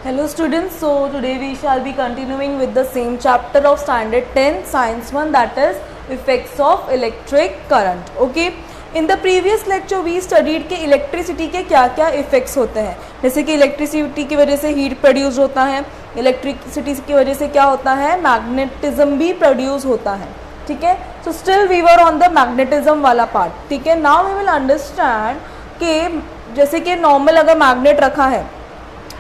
Hello students, so today we shall be continuing with the same chapter of standard 10 science 1, that is effects of electric current. Okay, in the previous lecture we studied कि electricity के क्या क्या effects होते हैं, जैसे कि electricity की वजह से हीट प्रोड्यूस होता है, इलेक्ट्रिसिटी की वजह से क्या होता है, मैग्नेटिज्म भी प्रोड्यूस होता है. ठीक है, so still we were on the magnetism वाला पार्ट. ठीक है, नाउ वी विल अंडरस्टैंड कि जैसे कि नॉर्मल अगर मैग्नेट रखा है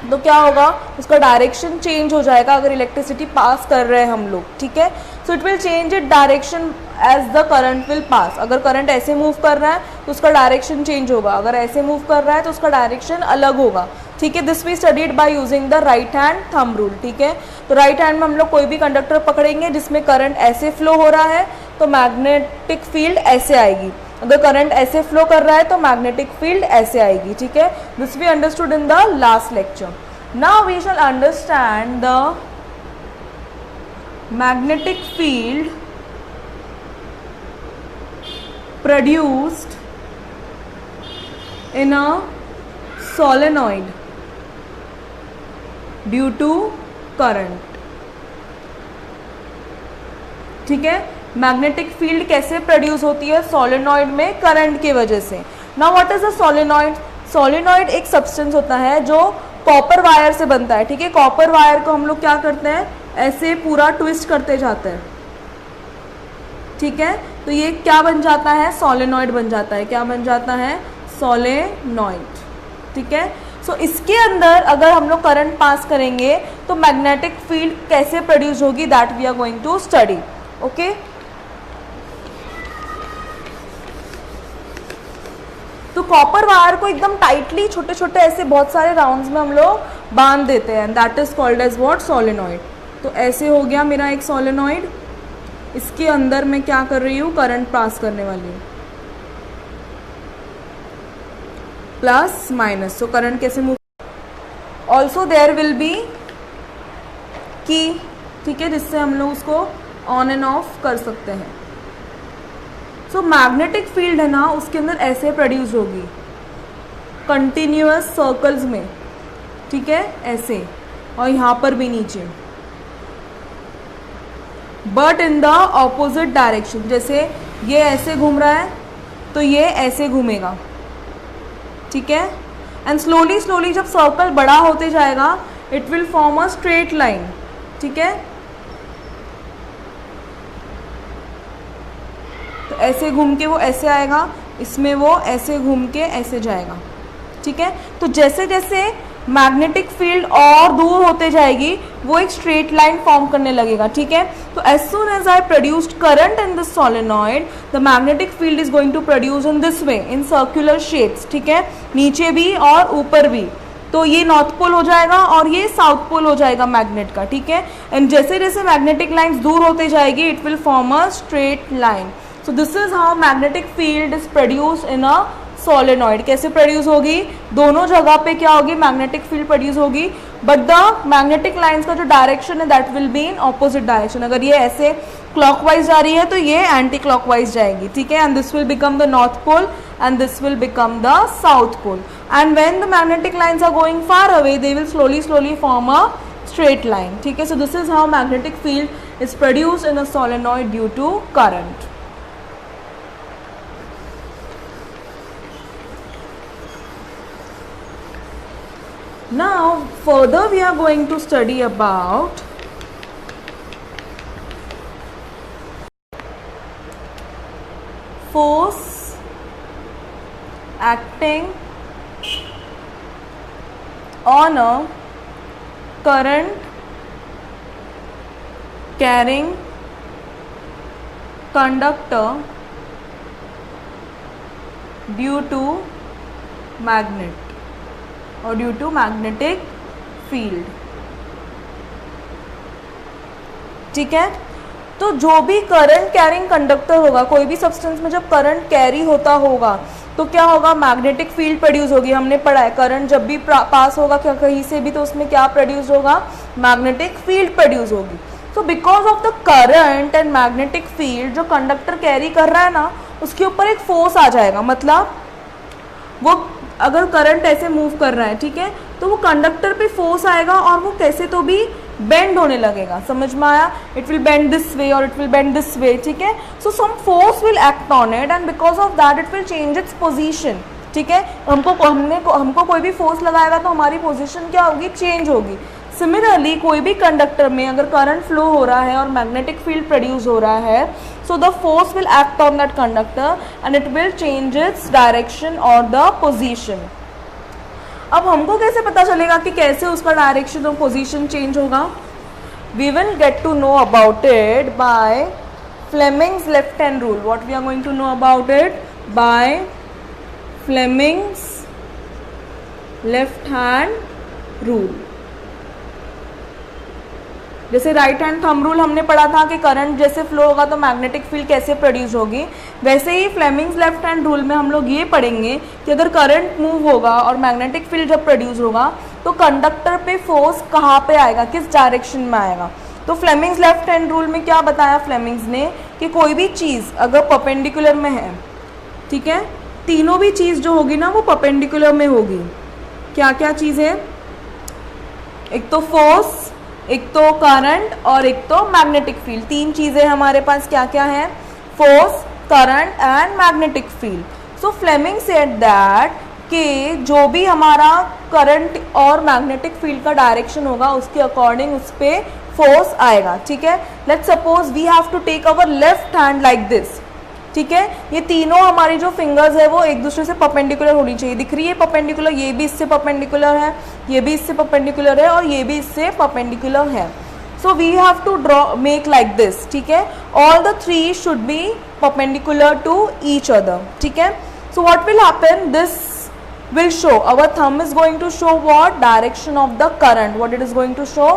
तो क्या होगा, उसका डायरेक्शन चेंज हो जाएगा अगर इलेक्ट्रिसिटी पास कर रहे हैं हम लोग. ठीक है, so it will change it direction as the current will pass. अगर करंट ऐसे मूव कर रहा है तो उसका डायरेक्शन चेंज होगा, अगर ऐसे मूव कर रहा है तो उसका डायरेक्शन अलग होगा. ठीक है, this we studied by using the right hand thumb rule. ठीक है, तो राइट हैंड में हम लोग कोई भी कंडक्टर पकड़ेंगे जिसमें करंट ऐसे फ्लो हो रहा है तो मैग्नेटिक फील्ड ऐसे आएगी, अगर करंट ऐसे फ्लो कर रहा है तो मैग्नेटिक फील्ड ऐसे आएगी. ठीक है, this we understood in the last lecture. Now we shall understand the magnetic field produced in a solenoid due to current. ठीक है, मैग्नेटिक फील्ड कैसे प्रोड्यूस होती है सोलेनॉइड में, करंट की वजह से. Now what is a solenoid? Solenoid एक सब्सटेंस होता है जो कॉपर वायर से बनता है. ठीक है, कॉपर वायर को हम लोग क्या करते हैं, ऐसे पूरा ट्विस्ट करते जाते हैं. ठीक है, तो ये क्या बन जाता है, सोलेनॉइड बन जाता है. क्या बन जाता है, सोलेनॉइड. ठीक है, सो इसके अंदर अगर हम लोग करंट पास करेंगे तो मैग्नेटिक फील्ड कैसे प्रोड्यूस होगी, that we are going to study. Okay, तो कॉपर वायर को एकदम टाइटली छोटे छोटे ऐसे बहुत सारे राउंड्स में हम लोग बांध देते हैं, that is called as what, solenoid. तो ऐसे हो गया मेरा एक सोलेनॉइड, इसके अंदर मैं क्या कर रही हूँ, करंट पास करने वाली हूँ, प्लस माइनस. तो करंट कैसे move, also there will be key. ठीक है, जिससे हम लोग उसको ऑन एंड ऑफ कर सकते हैं. सो मैग्नेटिक फील्ड है ना, उसके अंदर ऐसे प्रोड्यूस होगी कंटिन्यूअस सर्कल्स में. ठीक है, ऐसे, और यहाँ पर भी नीचे, but in the opposite direction. जैसे ये ऐसे घूम रहा है तो ये ऐसे घूमेगा. ठीक है, एंड स्लोली स्लोली जब सर्कल बड़ा होते जाएगा it will form a straight line. ठीक है, तो ऐसे घूम के वो ऐसे आएगा, इसमें वो ऐसे घूम के ऐसे जाएगा. ठीक है, तो जैसे जैसे मैग्नेटिक फील्ड और दूर होते जाएगी वो एक स्ट्रेट लाइन फॉर्म करने लगेगा. ठीक है, तो as soon as I produced current in this solenoid the magnetic field is going to produce in this way in circular shapes. ठीक है, नीचे भी और ऊपर भी. तो ये नॉर्थ पोल हो जाएगा और ये साउथ पोल हो जाएगा मैग्नेट का. ठीक है, एंड जैसे जैसे मैग्नेटिक लाइन्स दूर होते जाएगी it will form a straight line. So this is how magnetic field is produce in a solenoid. कैसे प्रोड्यूस होगी, दोनों जगह पे क्या होगी, मैग्नेटिक फील्ड प्रोड्यूस होगी, बट द मैग्नेटिक लाइंस का जो डायरेक्शन है that will be in opposite direction. अगर ये ऐसे क्लॉकवाइज जा रही है तो ये एंटी क्लॉकवाइज जाएगी. ठीक है, and this will become the north pole and this will become the south pole. And when the magnetic lines are going far away they will slowly slowly form a straight line. ठीक है, so this is how magnetic field is produced in a solenoid due to current. Now further we are going to study about force acting on a current carrying conductor due to magnet और due to magnetic field. ठीक है, तो जो भी current carrying conductor होगा, कोई भी substance में जब करंट कैरी होता होगा तो क्या होगा, मैग्नेटिक फील्ड प्रोड्यूस होगी. हमने पढ़ा है करंट जब भी पास होगा कहीं से भी तो उसमें क्या प्रोड्यूस होगा, मैग्नेटिक फील्ड प्रोड्यूस होगी. So because of the current and magnetic field जो कंडक्टर कैरी कर रहा है ना, उसके ऊपर एक फोर्स आ जाएगा. मतलब वो अगर करंट ऐसे मूव कर रहा है, ठीक है, तो वो कंडक्टर पे फोर्स आएगा और वो कैसे तो भी बेंड होने लगेगा, समझ में आया? It will bend this way और it will bend this way, ठीक है? So some force will act on it and because of that it will change its position, ठीक है? हमको कोई भी फोर्स लगाएगा तो हमारी पोजीशन क्या होगी? चेंज होगी। सिमिलरली कोई भी कंडक्टर में अगर करंट फ्लो हो रहा है और मैग्नेटिक फील्ड प्रोड्यूस हो रहा है, so the force will act on that conductor and it will change its direction और द पोजीशन। अब हमको कैसे पता चलेगा कि कैसे उसका डायरेक्शन और पोजीशन चेंज होगा? We will get to know about it by Fleming's left hand rule. What we are going to know about it? By Fleming's left hand rule. जैसे राइट हैंड थंब रूल हमने पढ़ा था कि current जैसे flow होगा तो magnetic field कैसे produce होगी, वैसे ही फ्लेमिंग्स लेफ्ट हैंड रूल में हम लोग ये पढ़ेंगे कि अगर करंट मूव होगा और मैग्नेटिक फील्ड जब प्रोड्यूस होगा तो कंडक्टर पे फोर्स कहाँ पे आएगा, किस डायरेक्शन में आएगा। तो फ्लेमिंग्स लेफ्ट हैंड रूल में क्या बताया फ्लेमिंग्स ने कि कोई भी चीज़ अगर परपेंडिकुलर में है, ठीक है, तीनों भी चीज़ जो होगी ना वो परपेंडिकुलर में होगी। क्या क्या चीज़ है? एक तो फोर्स, एक तो करंट और एक तो मैग्नेटिक फील्ड। तीन चीज़ें हमारे पास क्या क्या है? Force, current and magnetic field. So Fleming said that कि जो भी हमारा करंट और मैग्नेटिक फील्ड का डायरेक्शन होगा उसके अकॉर्डिंग उस पर फोर्स आएगा, ठीक है? Let's suppose we have to take our left hand like this, ठीक है? ये तीनों हमारी जो फिंगर्स है वो एक दूसरे से परपेंडिकुलर होनी चाहिए। दिख रही है परपेंडिकुलर? ये भी इससे परपेंडिकुलर है, ये भी इससे परपेंडिकुलर है और ये भी इससे परपेंडिकुलर है। So we have to draw make like this, ठीक है? All the three should be perpendicular to each other, ठीक है? So what will happen? This will show, our thumb is going to show what? Direction of the current. What it is going to show?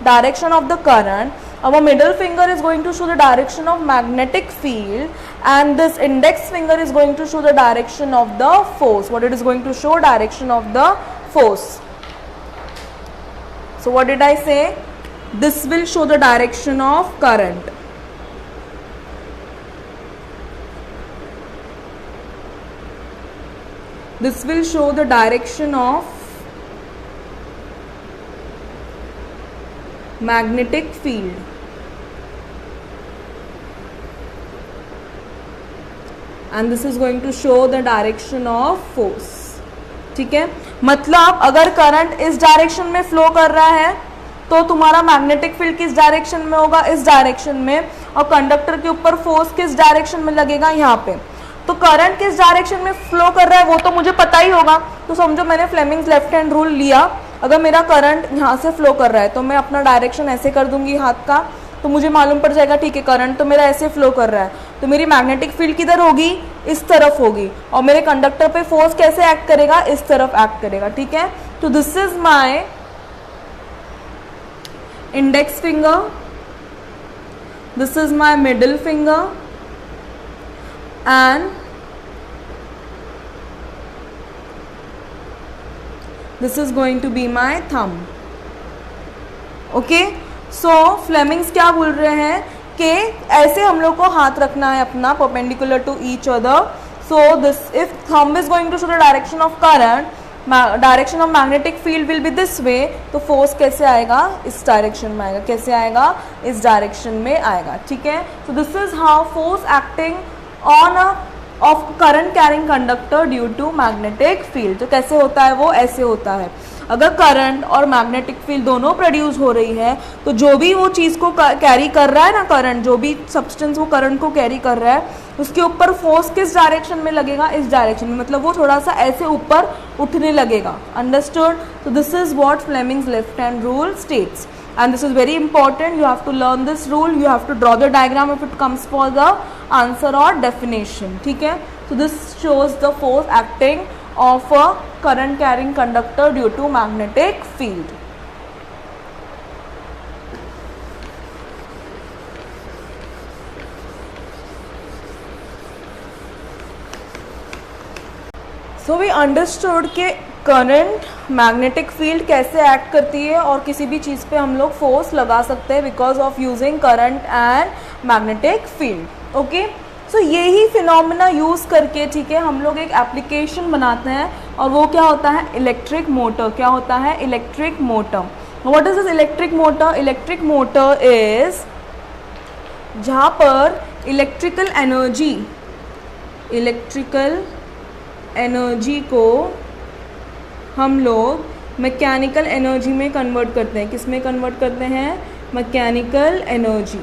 Direction of the current. Our middle finger is going to show the direction of magnetic field and this index finger is going to show the direction of the force. What it is going to show? Direction of the force. So what did I say? This will show the direction of current. This will show the direction of magnetic field and this is going to show the direction of force, ठीक है? मतलब अगर current इस direction में flow कर रहा है तो तुम्हारा मैग्नेटिक फील्ड किस डायरेक्शन में होगा? इस डायरेक्शन में। और कंडक्टर के ऊपर फोर्स किस डायरेक्शन में लगेगा? यहाँ पे। तो करंट किस डायरेक्शन में फ्लो कर रहा है वो तो मुझे पता ही होगा, तो समझो मैंने फ्लेमिंग्स लेफ्ट हैंड रूल लिया। अगर मेरा करंट यहाँ से फ्लो कर रहा है तो मैं अपना डायरेक्शन ऐसे कर दूंगी हाथ का, तो मुझे मालूम पड़ जाएगा ठीक है करंट तो मेरा ऐसे फ्लो कर रहा है, तो मेरी मैग्नेटिक फील्ड किधर होगी? इस तरफ होगी। और मेरे कंडक्टर पे फोर्स कैसे एक्ट करेगा? इस तरफ एक्ट करेगा, ठीक है? तो this is my index finger, this is my middle finger and this is going to be my thumb. Okay, so Flemings क्या बोल रहे हैं कि ऐसे हम लोग को हाथ रखना है अपना perpendicular to each other. So this, if thumb is going to show the direction of current, direction of magnetic field will be this way, तो फोर्स कैसे आएगा? इस डायरेक्शन में आएगा। कैसे आएगा? इस डायरेक्शन में आएगा, ठीक है? So this is how force acting on of current carrying conductor due to magnetic field. तो कैसे होता है वो? ऐसे होता है। अगर करंट और मैग्नेटिक फील्ड दोनों प्रोड्यूस हो रही है तो जो भी वो चीज़ को कैरी कर रहा है ना, करंट, जो भी सब्सटेंस वो करंट को कैरी कर रहा है उसके ऊपर फोर्स किस डायरेक्शन में लगेगा? इस डायरेक्शन में। मतलब वो थोड़ा सा ऐसे ऊपर उठने लगेगा। अंडरस्टूड? तो this is what Fleming's left hand rule states and this is very important. You have to learn this rule. You have to draw the diagram if it comes for the answer or definition, ठीक है? So this shows the force acting of a current carrying conductor due to magnetic field. So we understood कि current magnetic field कैसे act करती है और किसी भी चीज़ पे हम लोग फोर्स लगा सकते हैं because of using current and magnetic field. Okay, so यही फिनोमेना यूज़ करके, ठीक है, हम लोग एक एप्लीकेशन बनाते हैं और वो क्या होता है, इलेक्ट्रिक मोटर। क्या होता है, electric motor. What is this electric motor? Electric motor is जहाँ पर इलेक्ट्रिकल एनर्जी को हम लोग मैकेनिकल एनर्जी में कन्वर्ट करते हैं। किस में कन्वर्ट करते हैं? मैकेनिकल एनर्जी,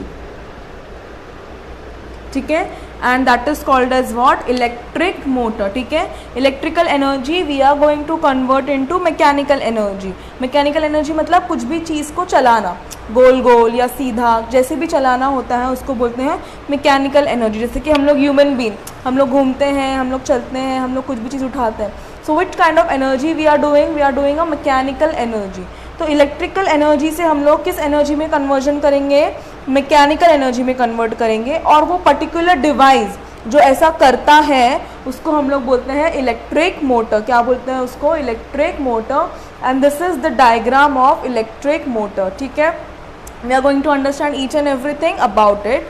ठीक है, and that is called as what, electric motor. ठीक है, electrical energy we are going to convert into mechanical energy. Mechanical energy मतलब कुछ भी चीज़ को चलाना, गोल गोल या सीधा जैसे भी चलाना होता है उसको बोलते हैं मैकेनिकल एनर्जी। जैसे कि हम लोग ह्यूमन बीइंग, हम लोग घूमते हैं, हम लोग चलते हैं, हम लोग कुछ भी चीज़ उठाते हैं। So which kind of energy we are doing a mechanical energy. तो इलेक्ट्रिकल एनर्जी से हम लोग किस एनर्जी में कन्वर्जन करेंगे? मैकेनिकल एनर्जी में कन्वर्ट करेंगे। और वो पर्टिकुलर डिवाइस जो ऐसा करता है उसको हम लोग बोलते हैं इलेक्ट्रिक मोटर। क्या बोलते हैं उसको? Electric motor. And this is the diagram of electric motor. ठीक है, we are going to understand each and everything about it.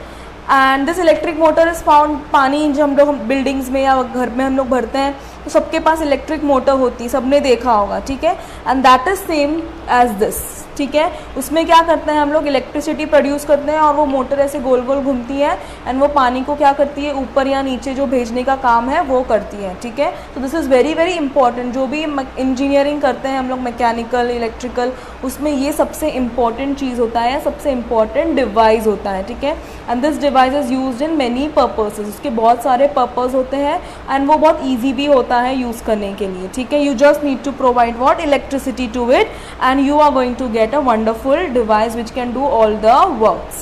And this electric motor is found, पानी जो हम लोग बिल्डिंग्स में या घर में हम लोग भरते हैं तो सबके पास इलेक्ट्रिक मोटर होती है, सबने देखा होगा। ठीक है, and that is same as this. ठीक है, उसमें क्या करते हैं हम लोग, इलेक्ट्रिसिटी प्रोड्यूस करते हैं और वो मोटर ऐसे गोल गोल घूमती है एंड वो पानी को क्या करती है, ऊपर या नीचे जो भेजने का काम है वो करती है। ठीक है, तो this is very very important. जो भी इंजीनियरिंग करते हैं हम लोग, मैकेनिकल, इलेक्ट्रिकल, उसमें ये सबसे इंपॉर्टेंट चीज़ होता है, सबसे इंपॉर्टेंट डिवाइस होता है। ठीक है, and this device is used in many purposes. उसके बहुत सारे पर्पस होते हैं एंड वो बहुत ईजी भी होता है यूज़ करने के लिए। ठीक है, you just need to provide what, electricity to it and you are going to get a wonderful device which can do all the works.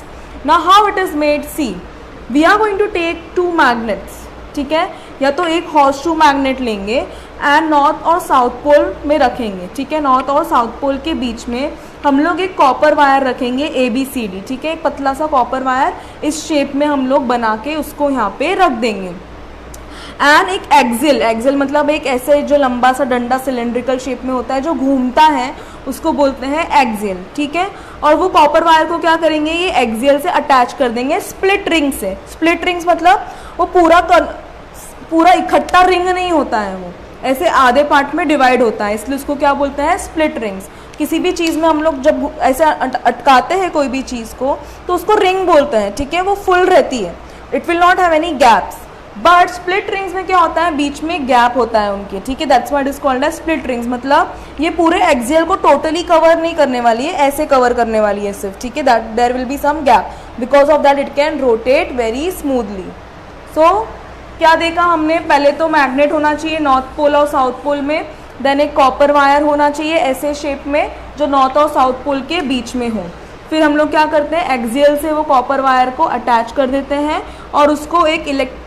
Now how it is made? See, we are going to take two magnets. ठीक है, या तो एक horse shoe magnet लेंगे and north और south pole में रखेंगे। ठीक है, नॉर्थ और साउथ पोल के बीच में हम लोग एक कॉपर वायर रखेंगे ABCD। ठीक है, एक पतला सा कॉपर वायर इस शेप में हम लोग बना के उसको यहाँ पे रख देंगे। एंड एक एक्सिल मतलब एक ऐसे जो लंबा सा डंडा सिलेंड्रिकल शेप में होता है जो घूमता है, उसको बोलते हैं एक्सिल। ठीक है, और वो कॉपर वायर को क्या करेंगे, ये एक्सिल से अटैच कर देंगे स्प्लिट रिंग से। स्प्लिट रिंग्स मतलब वो पूरा इकट्ठा रिंग नहीं होता है, वो ऐसे आधे पार्ट में डिवाइड होता है, इसलिए उसको क्या बोलते हैं, स्प्लिट रिंग्स। किसी भी चीज़ में हम लोग जब ऐसे अटकाते हैं कोई भी चीज़ को तो उसको रिंग बोलते हैं। ठीक है, वो फुल रहती है, it will not have any gaps. But split rings में क्या होता है, बीच में गैप होता है उनके। ठीक है, that's what is called as split rings. मतलब ये पूरे एक्सियल को टोटली कवर नहीं करने वाली है, ऐसे कवर करने वाली है सिर्फ। ठीक है, that there will be some gap, because of that it can rotate very smoothly. So क्या देखा हमने, पहले तो मैग्नेट होना चाहिए नॉर्थ पोल और साउथ पोल में, देन एक कॉपर वायर होना चाहिए ऐसे शेप में जो नॉर्थ और साउथ पोल के बीच में हो। फिर हम लोग क्या करते हैं, एक्सियल से वो कॉपर वायर को अटैच कर देते हैं और उसको एक इलेक्ट्रिक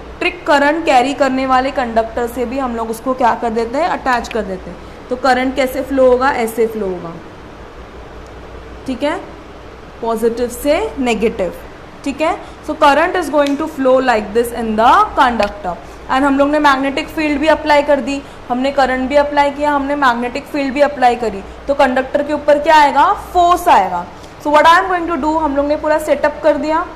करंट कैरी करने वाले कंडक्टर से भी हम लोग उसको क्या कर देते हैं, अटैच कर देते हैं। तो करंट कैसे फ्लो होगा, ऐसे फ्लो होगा। ठीक है, पॉजिटिव से नेगेटिव। ठीक है, so current is going to flow like this in the conductor. And हम लोग ने मैग्नेटिक फील्ड भी अप्लाई कर दी, हमने करंट भी अप्लाई किया, हमने मैग्नेटिक फील्ड भी अप्लाई करी, तो कंडक्टर के ऊपर क्या आएगा, फोर्स आएगा। So what I am going to do, हम लोग ने पूरा सेटअप कर दिया।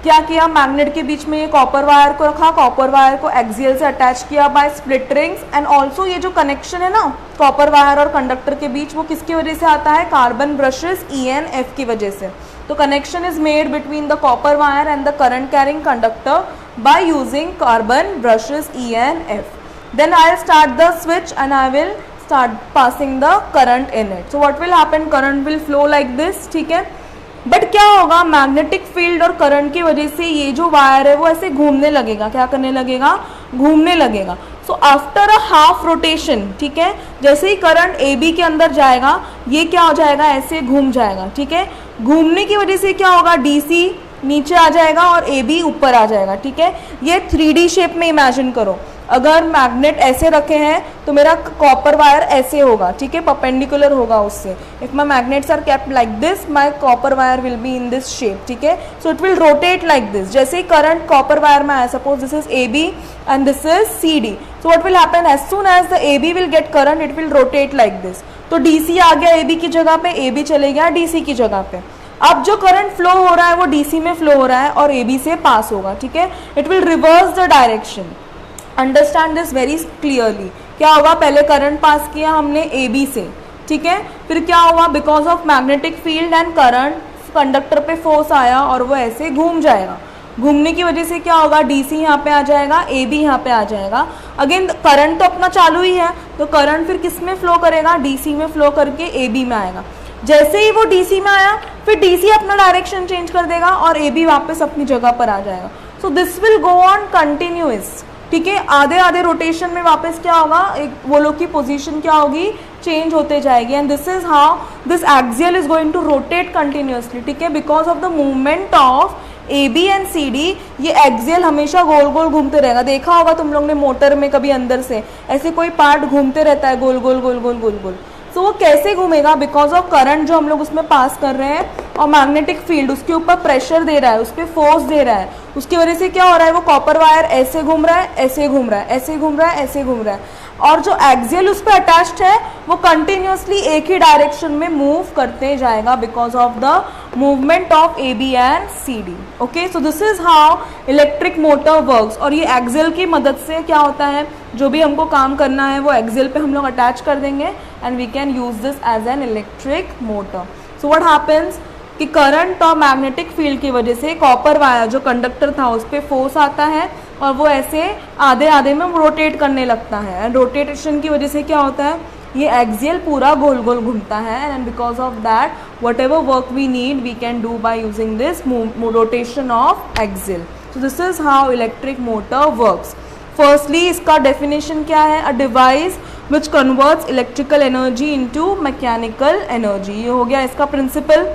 क्या किया, मैग्नेट के बीच में ये कॉपर वायर को रखा, कॉपर वायर को एक्सियल से अटैच किया by split rings. And also ये जो कनेक्शन है ना कॉपर वायर और कंडक्टर के बीच, वो किसकी वजह से आता है, कार्बन ब्रशेस ENF की वजह से। तो connection is made between the copper wire and the current carrying conductor by using carbon brushes ENF. Then I will start the switch and I will start passing the current in it. So what will happen, current will flow like this. ठीक है, but क्या होगा, magnetic field और current की वजह से ये जो वायर है वो ऐसे घूमने लगेगा। क्या करने लगेगा, घूमने लगेगा। So after a half rotation, ठीक है, जैसे ही करंट AB के अंदर जाएगा ये क्या हो जाएगा, ऐसे घूम जाएगा। ठीक है, घूमने की वजह से क्या होगा, DC नीचे आ जाएगा और AB ऊपर आ जाएगा। ठीक है, ये 3D शेप में इमेजिन करो। अगर मैग्नेट ऐसे रखे हैं तो मेरा कॉपर वायर ऐसे होगा। ठीक है, परपेंडिकुलर होगा उससे। If my magnets are kept like this, my copper wire will be in this shape. ठीक है, so it will rotate like this. जैसे ही करंट कॉपर वायर में आया, suppose this is AB and this is CD, so what will happen, as soon as the AB will get current, it will rotate like this. तो DC आ गया AB की जगह पे, AB चले गया DC की जगह पे। अब जो करंट फ्लो हो रहा है वो डीसी में फ्लो हो रहा है और एबी से पास होगा, ठीक है. It will reverse the direction. Understand this very clearly. क्या होगा, पहले करंट पास किया हमने एबी से, ठीक है. फिर क्या हुआ, because of magnetic field and current conductor पे फोर्स आया और वो ऐसे घूम जाएगा. घूमने की वजह से क्या होगा, डीसी यहाँ पे आ जाएगा, एबी यहाँ पे आ जाएगा. अगेन करंट तो अपना चालू ही है, तो करंट फिर किस में फ्लो करेगा, डीसी में फ्लो करके एबी में आएगा. जैसे ही वो डीसी में आया फिर डीसी अपना डायरेक्शन चेंज कर देगा और एबी वापस अपनी जगह पर आ जाएगा. So this will go on continuous, ठीक है. आधे आधे रोटेशन में वापस क्या होगा, एक वो लोग की पोजीशन क्या होगी, चेंज होते जाएगी. And this is how this axial is going to rotate continuously, ठीक है. Because of the movement of AB and CD ये एक्सियल हमेशा गोल गोल घूमते रहेगा. देखा होगा तुम लोग ने मोटर में कभी अंदर से ऐसे कोई पार्ट घूमते रहता है गोल गोल गोल गोल गोल गोल. सो वो कैसे घूमेगा, बिकॉज ऑफ करंट जो हम लोग उसमें पास कर रहे हैं और मैग्नेटिक फील्ड उसके ऊपर प्रेशर दे रहा है, उस पर फोर्स दे रहा है. उसकी वजह से क्या हो रहा है, वो कॉपर वायर ऐसे घूम रहा है, ऐसे घूम रहा है, ऐसे घूम रहा है, ऐसे घूम रहा है. और जो एक्सियल उस पर अटैच्ड है वो कंटिन्यूअसली एक ही डायरेक्शन में मूव करते जाएगा because of the movement of AB and CD. Okay, so this is how electric motor works. और ये एक्सियल की मदद से क्या होता है, जो भी हमको काम करना है वो एक्सियल पे हम लोग अटैच कर देंगे and we can use this as an electric motor. So what happens कि करंट और मैग्नेटिक फील्ड की वजह से कॉपर वायर जो कंडक्टर था उस पर फोर्स आता है और वो ऐसे आधे आधे में रोटेट करने लगता है. एंड रोटेशन की वजह से क्या होता है, ये एक्सियल पूरा गोल गोल घूमता है. And because of that whatever work we need we can do by using this rotation of axial. So this is how electric motor works. Firstly इसका डेफिनेशन क्या है, a device which converts electrical energy into mechanical energy. ये हो गया इसका principal.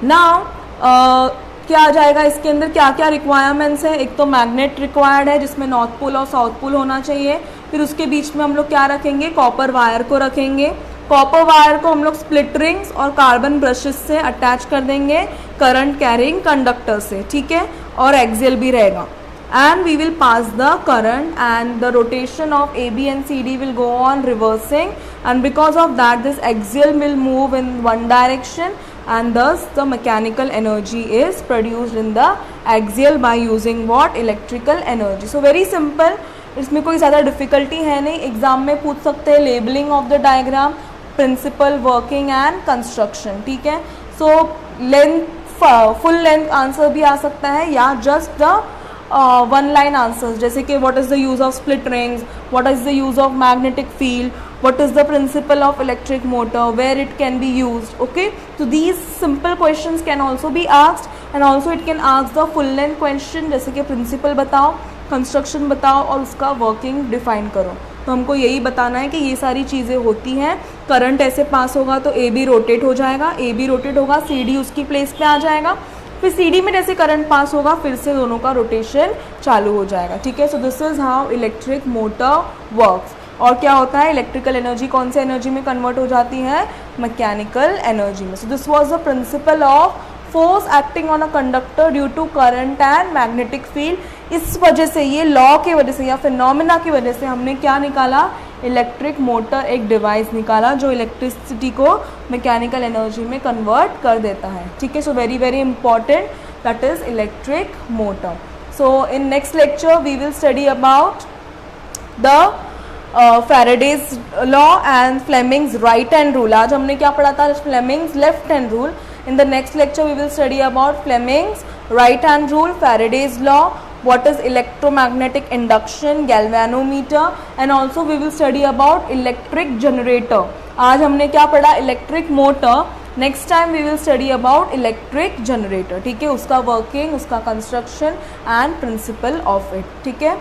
Now क्या आ जाएगा इसके अंदर, क्या क्या रिक्वायरमेंट्स है. एक तो मैग्नेट रिक्वायर्ड है जिसमें नॉर्थ पोल और साउथ पोल होना चाहिए. फिर उसके बीच में हम लोग क्या रखेंगे, कॉपर वायर को रखेंगे. कॉपर वायर को हम लोग स्प्लिट रिंग्स और कार्बन ब्रशेस से अटैच कर देंगे करंट कैरिंग कंडक्टर से, ठीक है. और एक्सियल भी रहेगा. and we will pass the current and the rotation of AB and CD will go on reversing, and because of that this axial will move in one direction and thus the mechanical energy is produced in the axial by using what, electrical energy. So very simple, इसमें कोई ज़्यादा difficulty है नहीं. Exam में पूछ सकते हैं labelling of the diagram, principle, working and construction, ठीक है. So length, full length answer भी आ सकता है या just the one line answers, जैसे कि what is the use of split rings, what is the use of magnetic field, what is the principle of electric motor, where it can be used. Okay, so these simple questions can also be asked, and also it can ask the full length question जैसे कि principle बताओ, construction बताओ और उसका working define करो. तो हमको यही बताना है कि ये सारी चीज़ें होती हैं. करंट ऐसे पास होगा तो AB रोटेट हो जाएगा, AB रोटेट होगा, CD उसकी प्लेस पे आ जाएगा, फिर CD में जैसे करंट पास होगा फिर से दोनों का रोटेशन चालू हो जाएगा, ठीक है. So this is how electric motor works. और क्या होता है, इलेक्ट्रिकल एनर्जी कौन से एनर्जी में कन्वर्ट हो जाती है, मैकेनिकल एनर्जी में. So this was the principle of force acting on a conductor due to current and magnetic field. इस वजह से, ये लॉ की वजह से या फिनोमेना की वजह से हमने क्या निकाला, इलेक्ट्रिक मोटर एक डिवाइस निकाला जो इलेक्ट्रिसिटी को मैकेनिकल एनर्जी में कन्वर्ट कर देता है, ठीक है. So very very important, that is electric motor. So in next lecture we will study about the Faraday's law and Fleming's right hand rule. आज हमने क्या पढ़ा था, Fleming's left hand rule. In the next lecture we will study about Fleming's right hand rule, Faraday's law, what is electromagnetic induction, galvanometer, and also we will study about electric generator. आज हमने क्या पढ़ा, electric motor. Next time we will study about electric generator, ठीक है, उसका working, उसका construction and principle of it, ठीक है.